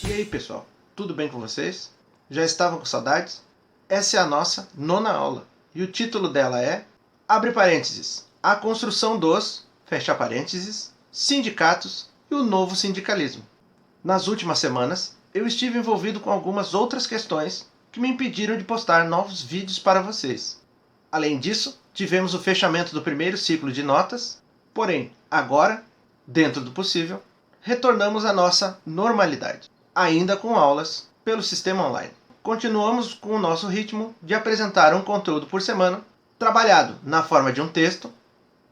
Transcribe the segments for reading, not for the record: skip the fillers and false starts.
E aí, pessoal, tudo bem com vocês? Já estavam com saudades? Essa é a nossa nona aula e o título dela é, abre parênteses, a construção dos, fecha parênteses, sindicatos e o novo sindicalismo. Nas últimas semanas, eu estive envolvido com algumas outras questões que me impediram de postar novos vídeos para vocês. Além disso, tivemos o fechamento do primeiro ciclo de notas, porém, agora, dentro do possível, retornamos à nossa normalidade, ainda com aulas pelo sistema online. Continuamos com o nosso ritmo de apresentar um conteúdo por semana, trabalhado na forma de um texto,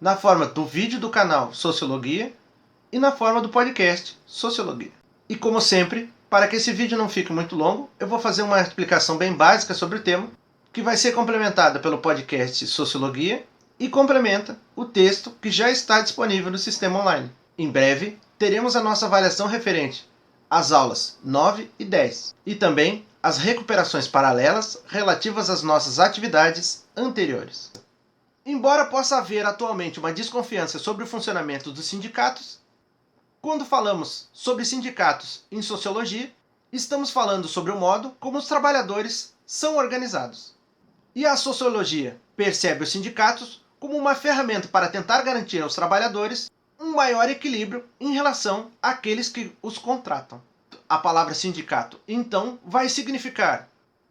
na forma do vídeo do canal Sociologia e na forma do podcast Sociologia. E como sempre, para que esse vídeo não fique muito longo, eu vou fazer uma explicação bem básica sobre o tema, que vai ser complementada pelo podcast Sociologia e complementa o texto que já está disponível no sistema online. Em breve, teremos a nossa avaliação referente às aulas 9 e 10 e também as recuperações paralelas relativas às nossas atividades anteriores. Embora possa haver atualmente uma desconfiança sobre o funcionamento dos sindicatos, quando falamos sobre sindicatos em sociologia, estamos falando sobre o modo como os trabalhadores são organizados. E a sociologia percebe os sindicatos como uma ferramenta para tentar garantir aos trabalhadores um maior equilíbrio em relação àqueles que os contratam. A palavra sindicato, então, vai significar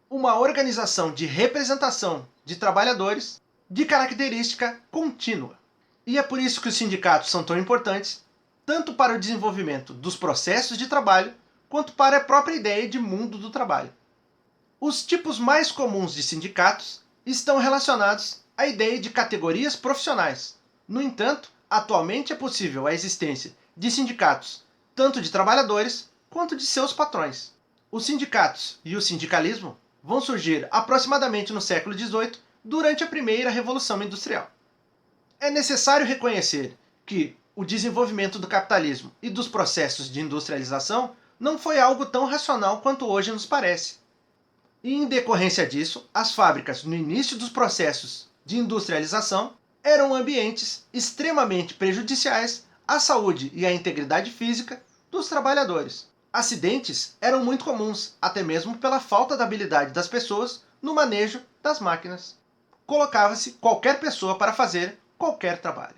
uma organização de representação de trabalhadores de característica contínua. E é por isso que os sindicatos são tão importantes, tanto para o desenvolvimento dos processos de trabalho, quanto para a própria ideia de mundo do trabalho. Os tipos mais comuns de sindicatos estão relacionados à ideia de categorias profissionais. No entanto, atualmente é possível a existência de sindicatos, tanto de trabalhadores quanto de seus patrões. Os sindicatos e o sindicalismo vão surgir aproximadamente no século XVIII, durante a primeira Revolução Industrial. É necessário reconhecer que o desenvolvimento do capitalismo e dos processos de industrialização não foi algo tão racional quanto hoje nos parece. E em decorrência disso, as fábricas no início dos processos de industrialização eram ambientes extremamente prejudiciais à saúde e à integridade física dos trabalhadores. Acidentes eram muito comuns, até mesmo pela falta da habilidade das pessoas no manejo das máquinas. Colocava-se qualquer pessoa para fazer qualquer trabalho.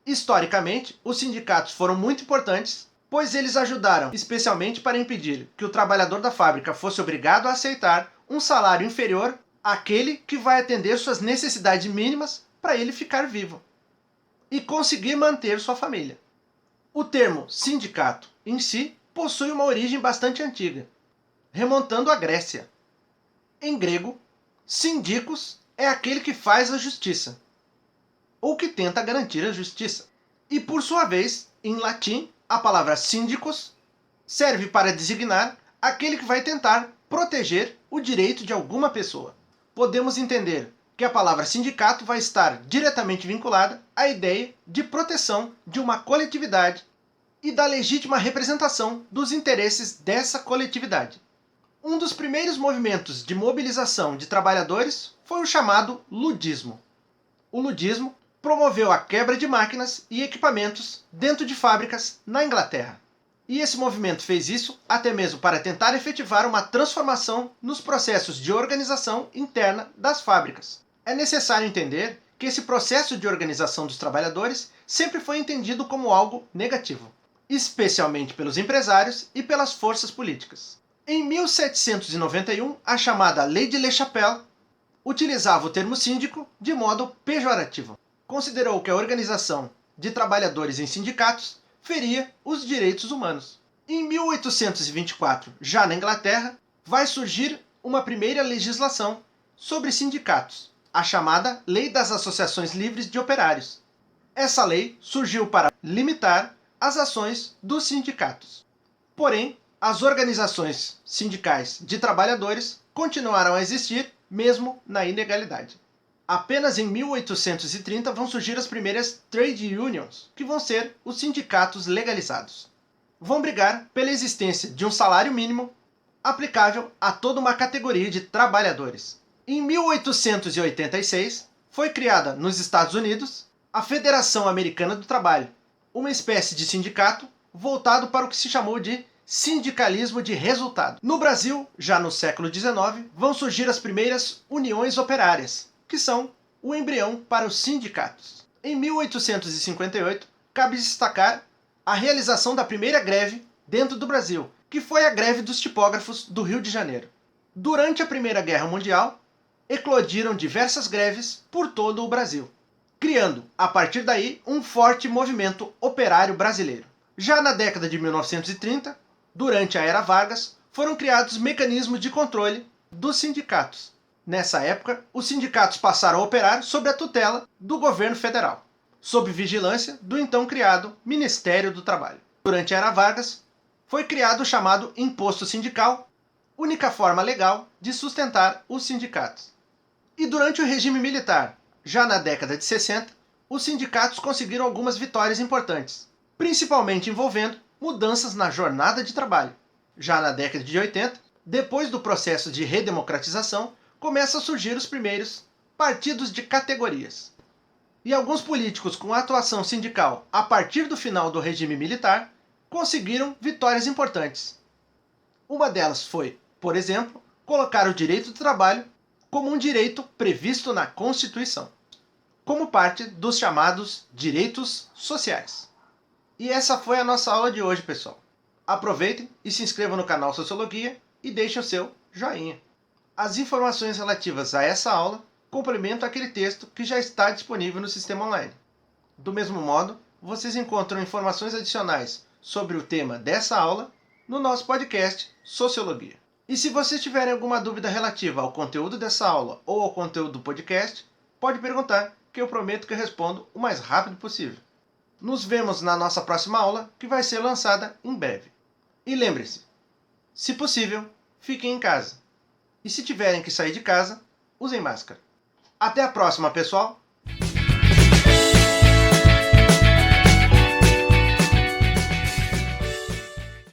Historicamente, os sindicatos foram muito importantes, pois eles ajudaram especialmente para impedir que o trabalhador da fábrica fosse obrigado a aceitar um salário inferior àquele que vai atender suas necessidades mínimas para ele ficar vivo e conseguir manter sua família. O termo sindicato em si possui uma origem bastante antiga, remontando à Grécia. Em grego, síndicos é aquele que faz a justiça, ou que tenta garantir a justiça. E por sua vez, em latim, a palavra síndicos serve para designar aquele que vai tentar proteger o direito de alguma pessoa. Podemos entender que a palavra sindicato vai estar diretamente vinculada à ideia de proteção de uma coletividade e da legítima representação dos interesses dessa coletividade. Um dos primeiros movimentos de mobilização de trabalhadores foi o chamado ludismo. O ludismo promoveu a quebra de máquinas e equipamentos dentro de fábricas na Inglaterra. E esse movimento fez isso até mesmo para tentar efetivar uma transformação nos processos de organização interna das fábricas. É necessário entender que esse processo de organização dos trabalhadores sempre foi entendido como algo negativo, especialmente pelos empresários e pelas forças políticas. Em 1791, a chamada Lei de Le Chapelle utilizava o termo síndico de modo pejorativo. Considerou que a organização de trabalhadores em sindicatos feria os direitos humanos. Em 1824, já na Inglaterra, vai surgir uma primeira legislação sobre sindicatos, a chamada Lei das Associações Livres de Operários. Essa lei surgiu para limitar as ações dos sindicatos. Porém, as organizações sindicais de trabalhadores continuaram a existir mesmo na ilegalidade. Apenas em 1830 vão surgir as primeiras trade unions, que vão ser os sindicatos legalizados. Vão brigar pela existência de um salário mínimo aplicável a toda uma categoria de trabalhadores. Em 1886, foi criada nos Estados Unidos a Federação Americana do Trabalho, uma espécie de sindicato voltado para o que se chamou de sindicalismo de resultado. No Brasil, já no século XIX, vão surgir as primeiras uniões operárias, que são o embrião para os sindicatos. Em 1858, cabe destacar a realização da primeira greve dentro do Brasil, que foi a greve dos tipógrafos do Rio de Janeiro. Durante a Primeira Guerra Mundial, eclodiram diversas greves por todo o Brasil, criando, a partir daí, um forte movimento operário brasileiro. Já na década de 1930, durante a Era Vargas, foram criados mecanismos de controle dos sindicatos. Nessa época, os sindicatos passaram a operar sob a tutela do governo federal, sob vigilância do então criado Ministério do Trabalho. Durante a Era Vargas, foi criado o chamado Imposto Sindical, única forma legal de sustentar os sindicatos. E durante o regime militar, já na década de 60, os sindicatos conseguiram algumas vitórias importantes, principalmente envolvendo mudanças na jornada de trabalho. Já na década de 80, depois do processo de redemocratização, começam a surgir os primeiros partidos de categorias. E alguns políticos com atuação sindical a partir do final do regime militar conseguiram vitórias importantes. Uma delas foi, por exemplo, colocar o direito do trabalho como um direito previsto na Constituição, como parte dos chamados direitos sociais. E essa foi a nossa aula de hoje, pessoal. Aproveitem e se inscrevam no canal Sociologia e deixem o seu joinha. As informações relativas a essa aula complementam aquele texto que já está disponível no sistema online. Do mesmo modo, vocês encontram informações adicionais sobre o tema dessa aula no nosso podcast Sociologia. E se vocês tiverem alguma dúvida relativa ao conteúdo dessa aula ou ao conteúdo do podcast, pode perguntar, que eu prometo que eu respondo o mais rápido possível. Nos vemos na nossa próxima aula, que vai ser lançada em breve. E lembre-se, se possível, fiquem em casa. E se tiverem que sair de casa, usem máscara. Até a próxima, pessoal!